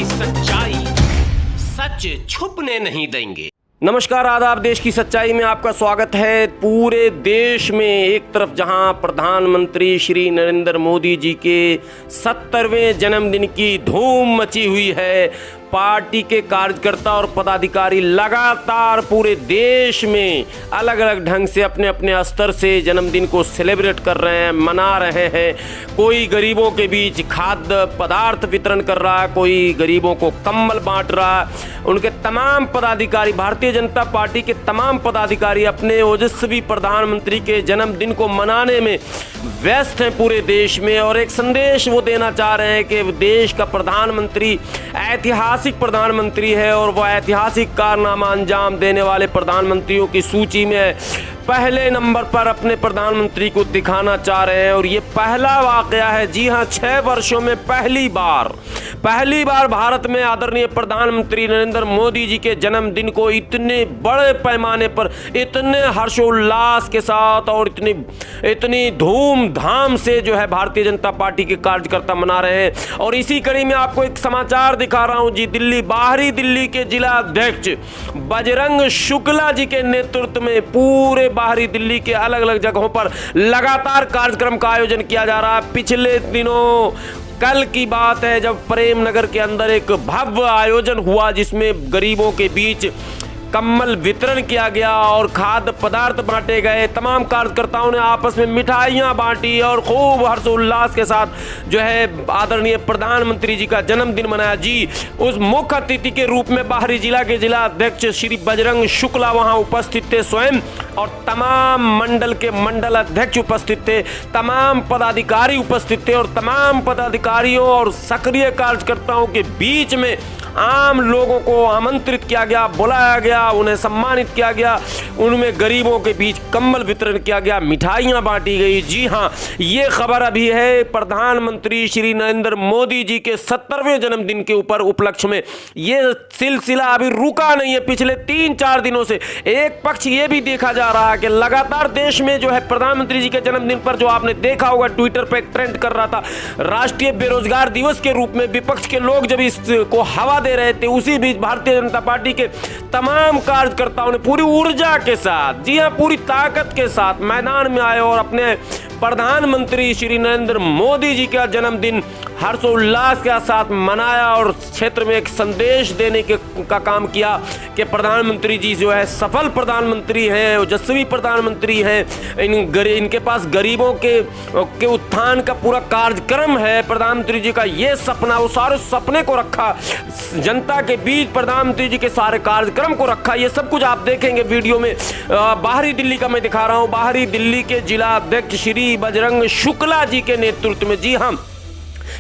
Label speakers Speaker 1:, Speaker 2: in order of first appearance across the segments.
Speaker 1: की सच्चाई, सच छुपने नहीं देंगे।
Speaker 2: नमस्कार, आदाब। देश की सच्चाई में आपका स्वागत है। पूरे देश में एक तरफ जहां प्रधानमंत्री श्री नरेंद्र मोदी जी के 70वें जन्मदिन की धूम मची हुई है, पार्टी के कार्यकर्ता और पदाधिकारी लगातार पूरे देश में अलग अलग ढंग से अपने अपने स्तर से जन्मदिन को सेलिब्रेट कर रहे हैं, मना रहे हैं। कोई गरीबों के बीच खाद्य पदार्थ वितरण कर रहा है, कोई गरीबों को कंबल बांट रहा है। उनके तमाम पदाधिकारी, भारतीय जनता पार्टी के तमाम पदाधिकारी अपने ओजस्वी प्रधानमंत्री के जन्मदिन को मनाने में व्यस्त हैं पूरे देश में, और एक संदेश वो देना चाह रहे हैं कि देश का प्रधानमंत्री ऐतिहासिक प्रधानमंत्री है और वह ऐतिहासिक कारनामा अंजाम देने वाले प्रधानमंत्रियों की सूची में पहले नंबर पर अपने प्रधानमंत्री को दिखाना चाह रहे हैं। और ये पहला वाकया है, जी हां, 6 वर्षों में पहली बार भारत में आदरणीय प्रधानमंत्री नरेंद्र मोदी जी के जन्मदिन को इतने बड़े पैमाने पर, इतने हर्षोल्लास के साथ और इतनी धूमधाम से जो है भारतीय जनता पार्टी के कार्यकर्ता मना रहे हैं। और इसी कड़ी में आपको एक समाचार दिखा रहा हूं जी। बाहरी दिल्ली के जिला अध्यक्ष बजरंग शुक्ला जी के नेतृत्व में पूरे बाहरी दिल्ली के अलग अलग जगहों पर लगातार कार्यक्रम का आयोजन किया जा रहा है। पिछले दिनों कल की बात है जब प्रेम नगर के अंदर एक भव्य आयोजन हुआ जिसमें गरीबों के बीच कम्बल वितरण किया गया और खाद्य पदार्थ बांटे गए। तमाम कार्यकर्ताओं ने आपस में मिठाइयां बांटी और खूब हर्षोल्लास के साथ जो है आदरणीय प्रधानमंत्री जी का जन्मदिन मनाया जी। उस मुख्य अतिथि के रूप में बाहरी जिला के जिला अध्यक्ष श्री बजरंग शुक्ला वहां उपस्थित थे स्वयं, और तमाम मंडल के मंडल अध्यक्ष उपस्थित थे, तमाम पदाधिकारी उपस्थित थे, और तमाम पदाधिकारियों और सक्रिय कार्यकर्ताओं के बीच में आम लोगों को आमंत्रित किया गया, बुलाया गया, उन्हें सम्मानित किया गया, उनमें गरीबों के बीच कंबल वितरण किया गया, मिठाइयां बांटी गई। जी हां, ये खबर अभी है प्रधानमंत्री श्री नरेंद्र मोदी जी के 70वें जन्मदिन के ऊपर उपलक्ष्य में। ये सिलसिला अभी रुका नहीं है। पिछले 3-4 दिनों से एक पक्ष ये भी देखा जा रहा है कि लगातार देश में जो है प्रधानमंत्री जी के जन्मदिन पर, जो आपने देखा होगा ट्विटर पर एक ट्रेंड कर रहा था, राष्ट्रीय बेरोजगार दिवस के रूप में विपक्ष के लोग जब इसको हवा दे रहे थे, उसी बीच भारतीय जनता पार्टी के तमाम कार्यकर्ताओं ने पूरी ऊर्जा के साथ, जी हां, पूरी ताकत के साथ मैदान में आए और अपने प्रधानमंत्री श्री नरेंद्र मोदी जी का जन्मदिन हर्षोल्लास के साथ मनाया और क्षेत्र में एक संदेश देने का काम किया कि प्रधानमंत्री जी जो है सफल प्रधानमंत्री हैं, ओजस्वी प्रधानमंत्री हैं। इनके पास गरीबों के उत्थान का पूरा कार्यक्रम है। प्रधानमंत्री जी का ये सपना, वो सारे सपने को रखा, जनता के बीच प्रधानमंत्री जी के सारे कार्यक्रम को रखा। ये सब कुछ आप देखेंगे वीडियो में। बाहरी दिल्ली का मैं दिखा रहा हूँ, बाहरी दिल्ली के जिला अध्यक्ष श्री बजरंग शुक्ला जी के नेतृत्व में, जी हाँ,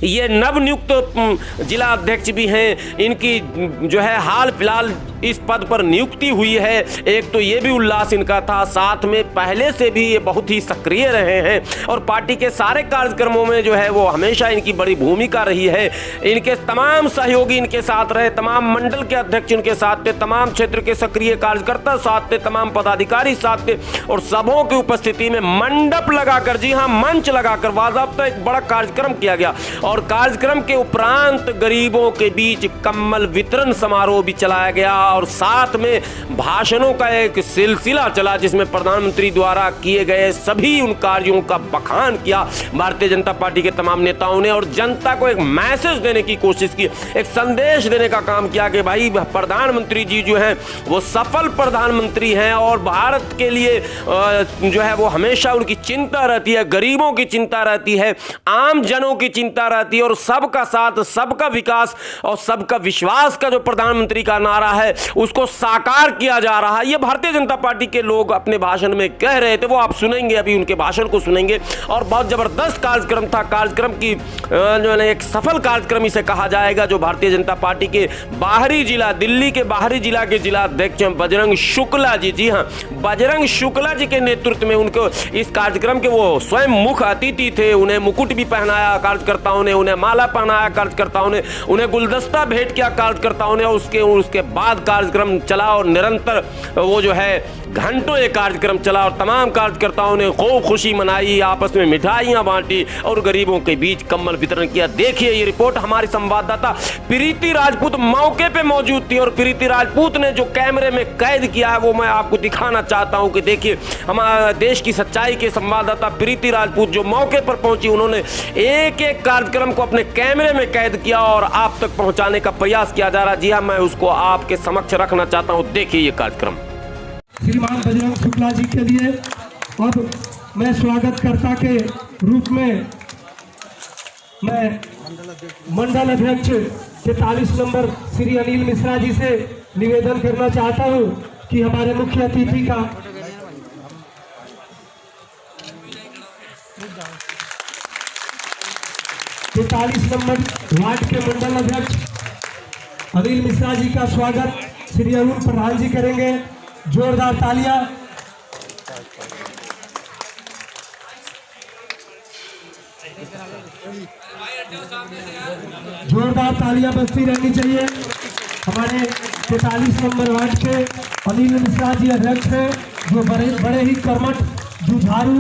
Speaker 2: ये नवनियुक्त जिला अध्यक्ष भी हैं। इनकी जो है हाल फिलहाल इस पद पर नियुक्ति हुई है। एक तो ये भी उल्लास इनका था, साथ में पहले से भी ये बहुत ही सक्रिय रहे हैं और पार्टी के सारे कार्यक्रमों में जो है वो हमेशा इनकी बड़ी भूमिका रही है। इनके तमाम सहयोगी इनके साथ रहे, तमाम मंडल के अध्यक्ष इनके साथ थे, तमाम क्षेत्र के सक्रिय कार्यकर्ता साथ थे, तमाम पदाधिकारी साथ थे, और सबों की उपस्थिति में मंडप लगाकर, जी हाँ, मंच लगाकर बाज़ाब्ता एक बड़ा कार्यक्रम किया गया। और कार्यक्रम के उपरांत गरीबों के बीच कंबल वितरण समारोह भी चलाया गया और साथ में भाषणों का एक सिलसिला चला जिसमें प्रधानमंत्री द्वारा किए गए सभी उन कार्यों का बखान किया भारतीय जनता पार्टी के तमाम नेताओं ने, और जनता को एक मैसेज देने की कोशिश की, एक संदेश देने का काम किया कि भाई प्रधानमंत्री जी जो हैं वो सफल प्रधानमंत्री हैं और भारत के लिए जो है वो हमेशा उनकी चिंता रहती है, गरीबों की चिंता रहती है, आम जनों की चिंता रहती है, और सबका साथ, सबका विकास और सबका विश्वास का जो प्रधानमंत्री का नारा है उसको साकार किया जा रहा है। ये भारतीय जनता पार्टी के लोग अपने भाषण में कह रहे थे, वो आप सुनेंगे, अभी उनके भाषण को सुनेंगे। और बहुत जबरदस्त कार्यक्रम था। कार्यक्रम की जो है एक सफल कार्यक्रम इसे कहा जाएगा, जो भारतीय जनता पार्टी के बाहरी जिला, दिल्ली के बाहरी जिला के जिला अध्यक्ष बजरंग शुक्ला जी, जी हाँ, बजरंग शुक्ला जी के नेतृत्व में उनको इस कार्यक्रम के वो स्वयं मुख्य अतिथि थे। उन्हें मुकुट भी पहनाया कार्यकर्ताओं ने, उन्हें माला पहनाया कार्यकर्ताओं ने, उन्हें गुलदस्ता भेंट किया कार्यकर्ताओं ने। उसके बाद कार्यक्रम चला और निरंतर वो जो है घंटों ये कार्यक्रम चला और तमाम कार्यकर्ताओं ने खूब खुशी मनाई, आपस में मिठाइयां बांटी और गरीबों के बीच कंबल वितरण किया। देखिए ये रिपोर्ट हमारी संवाददाता प्रीति राजपूत मौके पे मौजूद थी और प्रीति राजपूत ने जो कैमरे में कैद किया है वो मैं आपको दिखाना चाहता हूं कि देखिए हमारे देश की सच्चाई के संवाददाता प्रीति राजपूत जो मौके पर पहुंची, उन्होंने एक एक कार्यक्रम को अपने कैमरे में कैद किया और आप तक पहुंचाने का प्रयास किया जा रहा है। जी हाँ, मैं उसको आपके समक्ष रखना चाहता हूं। देखिए ये कार्यक्रम।
Speaker 3: श्रीमान बजरंग शुक्ला जी के लिए अब मैं स्वागतकर्ता के रूप में मैं मंडल अध्यक्ष 43 नंबर श्री अनिल मिश्रा जी से निवेदन करना चाहता हूं कि हमारे मुख्य अतिथि का 43 नंबर वार्ड के मंडल अध्यक्ष अनिल मिश्रा जी का स्वागत श्री अरुण प्रधान जी करेंगे। जोरदार तालियां। जोरदार तालियां बजती रहनी चाहिए। हमारे 43 नंबर वार्ड के अनिल मिश्रा जी अध्यक्ष हैं, जो बड़े ही कर्मठ जुझारू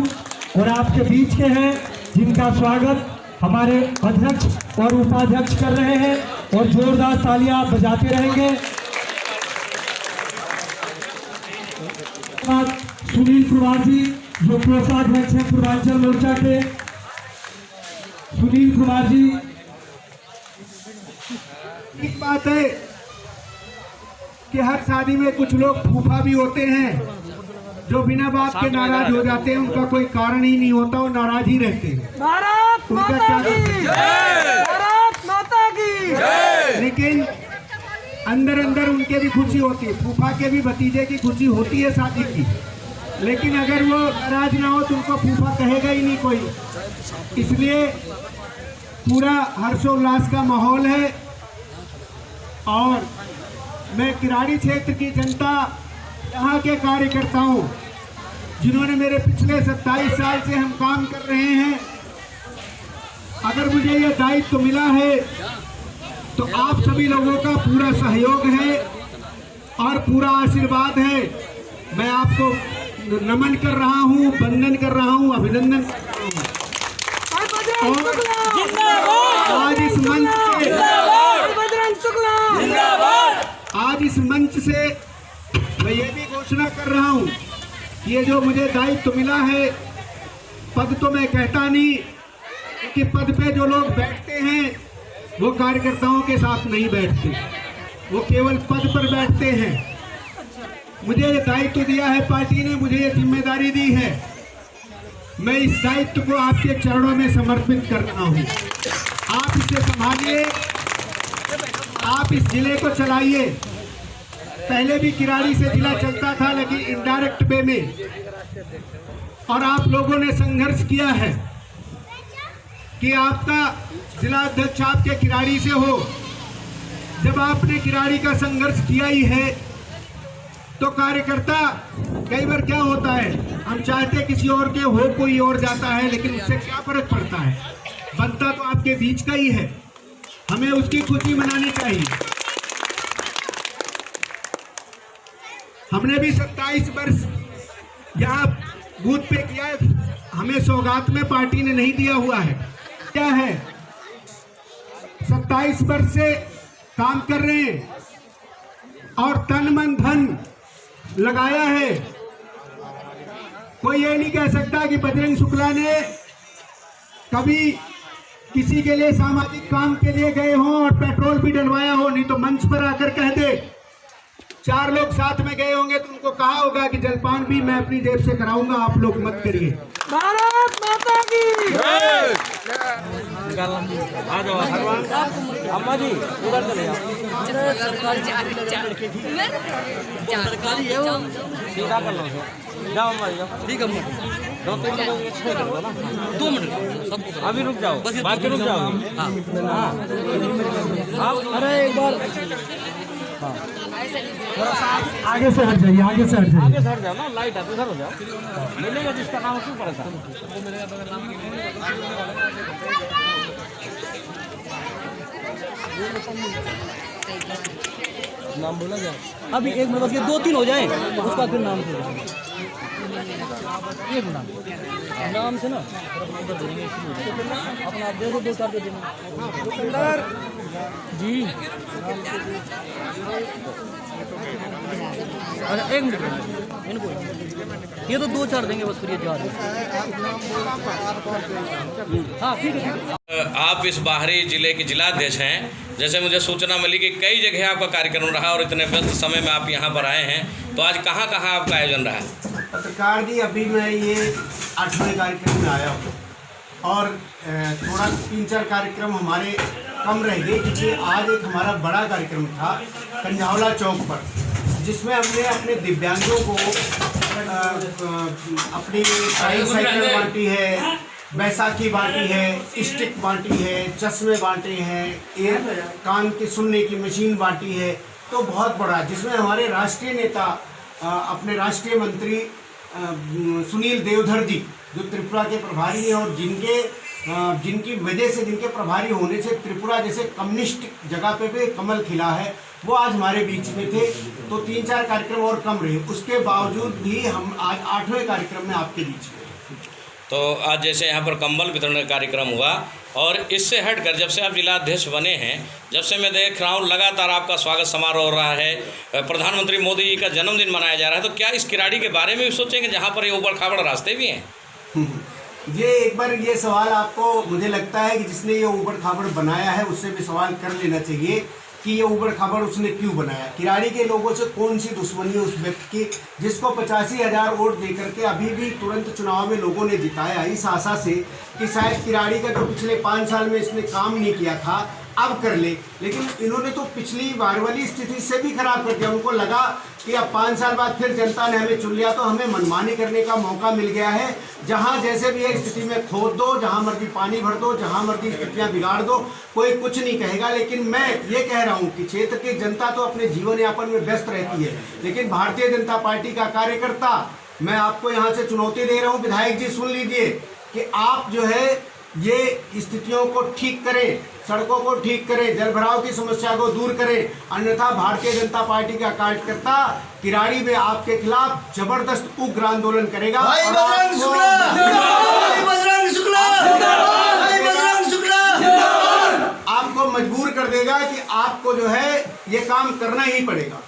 Speaker 3: और आपके बीच के हैं, जिनका स्वागत हमारे अध्यक्ष और उपाध्यक्ष कर रहे हैं और जोरदार तालियां बजाते रहेंगे। सुनील कुमार जी जो कोषाध्यक्ष हैं पूर्वांचल मोर्चा के, सुनील कुमार जी।
Speaker 4: एक बात है कि हर शादी में कुछ लोग फूफा भी होते हैं जो बिना बात के नाराज हो जाते हैं, उनका कोई कारण ही नहीं होता, वो नाराज ही रहते हैं।
Speaker 5: भारत माता की जय, भारत माता की जय।
Speaker 4: लेकिन अंदर अंदर उनके भी खुशी होती है, फूफा के भी भतीजे की खुशी होती है शादी की, लेकिन अगर वो नाराज ना हो तो उनको फूफा कहेगा ही नहीं कोई। इसलिए पूरा हर्षोल्लास का माहौल है और मैं किराड़ी क्षेत्र की जनता, यहाँ के कार्यकर्ताओं जिन्होंने मेरे पिछले 27 साल से हम काम कर रहे हैं, अगर मुझे ये दायित्व मिला है तो आप सभी लोगों का पूरा सहयोग है और पूरा आशीर्वाद है। मैं आपको नमन कर रहा हूँ, वंदन कर रहा हूँ, अभिनंदन कर रहा हूँ। और आज इस मंच से मैं ये भी घोषणा कर रहा हूँ कि ये जो मुझे दायित्व मिला है, पद तो मैं कहता नहीं कि पद पे जो लोग बैठते हैं वो कार्यकर्ताओं के साथ नहीं बैठते, वो केवल पद पर बैठते हैं। मुझे ये दायित्व दिया है पार्टी ने, मुझे ये जिम्मेदारी दी है, मैं इस दायित्व को आपके चरणों में समर्पित कर रहा हूँ। आप इसे संभालिए, आप इस जिले को चलाइए। पहले भी किराड़ी से जिला चलता था लेकिन इनडायरेक्ट वे में, और आप लोगों ने संघर्ष किया है कि आपका जिला अध्यक्ष आपके किराड़ी से हो। जब आपने किराड़ी का संघर्ष किया ही है तो कार्यकर्ता, कई बार क्या होता है, हम चाहते किसी और के हो, कोई और जाता है, लेकिन उससे क्या फर्क पड़ता है, बनता तो आपके बीच का ही है, हमें उसकी खुशी मनानी चाहिए। हमने भी 27 वर्ष यहाँ बूथ पे किया है, हमें सौगात में पार्टी ने नहीं दिया हुआ है। क्या है, 27 वर्ष से काम कर रहे हैं और तन मन धन लगाया है। कोई ये नहीं कह सकता कि बजरंग शुक्ला ने कभी किसी के लिए सामाजिक काम के लिए गए हों और पेट्रोल भी डलवाया हो, नहीं तो मंच पर आकर कह दे। 4 लोग साथ में गए होंगे तो उनको कहा होगा कि जलपान भी मैं अपनी जेब से कराऊंगा, आप लोग मत करिए।
Speaker 5: भारत माता की जय।
Speaker 6: आ जाओ अम्मा जी, उधर चले जाओ। सरकारी है वो, सीधा कर लो। जाओ अम्मा जी, जाओ। ठीक है अम्मा, 2-3 मिनट एक्स्ट्रा कर दो ना, 2 मिनट सबको। अभी रुक जाओ, बाकी रुक जाओ। हाँ,
Speaker 3: अरे एक बार आगे से हट जाइए, आगे से हट जाइए,
Speaker 6: आगे से हट जाओ ना, लाइट है, उधर हो जाओ। मिलेगा जिसका नाम क्यों पड़ता है। नाम बोला जाए अभी एक मिनट बस, ये 2-3 हो जाए उसका फिर नाम से एक नाम से ना अपना आप दे दो 2-4 दे देना जी। अरे एक मिनट इनको ये तो 2-4 देंगे बस, फिर ये जा रहे हैं। हाँ ठीक है।
Speaker 7: आप इस बाहरी जिले के जिलाध्यक्ष हैं, जैसे मुझे सूचना मिली कि कई जगह आपका कार्यक्रम रहा और इतने व्यस्त समय में आप यहाँ पर आए हैं, तो आज कहाँ कहाँ आपका आयोजन रहा?
Speaker 4: पत्रकार जी, अभी मैं ये 8वें कार्यक्रम में आया हूँ और थोड़ा 3-4 कार्यक्रम हमारे कम रह गए, क्योंकि आज एक हमारा बड़ा कार्यक्रम था कंझावला चौक पर, जिसमें हमने अपने दिव्यांगों को अपनी साइकिल बांटी है, बैसाखी बांटी है, स्टिक बांटी है, चश्मे बांटे हैं, एयर कान की सुनने की मशीन बांटी है। तो बहुत बड़ा, जिसमें हमारे राष्ट्रीय नेता अपने राष्ट्रीय मंत्री सुनील देवधर जी, जो त्रिपुरा के प्रभारी हैं और जिनकी वजह से, जिनके प्रभारी होने से त्रिपुरा जैसे कम्युनिस्ट जगह पे भी कमल खिला है, वो आज हमारे बीच में थे। तो 3-4 कार्यक्रम और कम रहे, उसके बावजूद भी हम आज 8वें कार्यक्रम में आपके बीच में।
Speaker 7: तो आज जैसे यहाँ पर कंबल वितरण का कार्यक्रम हुआ, और इससे हटकर जब से आप जिलाध्यक्ष बने हैं, जब से मैं देख रहा हूँ लगातार आपका स्वागत समारोह हो रहा है, प्रधानमंत्री मोदी जी का जन्मदिन मनाया जा रहा है, तो क्या इस किराड़ी के बारे में भी सोचेंगे जहाँ पर ये ऊबड़ खाबड़ रास्ते भी हैं?
Speaker 4: ये एक बार ये सवाल आपको, मुझे लगता है कि जिसने ये ऊबड़ खाबड़ बनाया है उससे भी सवाल कर लेना चाहिए कि ये ऊबड़ खाबड़ उसने क्यों बनाया। किराड़ी के लोगों से कौन सी दुश्मनी है उस व्यक्ति की, जिसको 85,000 वोट देकर के अभी भी तुरंत चुनाव में लोगों ने जिताया, इस आशा से कि शायद किराड़ी का जो पिछले 5 साल में इसने काम नहीं किया था अब कर ले। लेकिन इन्होंने तो पिछली बार वाली स्थिति से भी खराब कर दिया। उनको लगा कि अब 5 साल बाद फिर जनता ने हमें चुन लिया तो हमें मनमानी करने का मौका मिल गया है। जहां जैसे भी है स्थिति में खोद दो, जहां मर्जी पानी भर दो, जहां मर्जी स्थितियां बिगाड़ दो, कोई कुछ नहीं कहेगा। लेकिन मैं ये कह रहा हूँ कि क्षेत्र की जनता तो अपने जीवन यापन में व्यस्त रहती है, लेकिन भारतीय जनता पार्टी का कार्यकर्ता, मैं आपको यहाँ से चुनौती दे रहा हूँ, विधायक जी सुन लीजिए कि आप जो है ये स्थितियों को ठीक करें, सड़कों को ठीक करें, जलभराव की समस्या को दूर करें, अन्यथा भारतीय जनता पार्टी का कार्यकर्ता किराड़ी में आपके खिलाफ जबरदस्त उग्र आंदोलन करेगा। आपको मजबूर कर देगा कि आपको जो है ये काम करना ही पड़ेगा।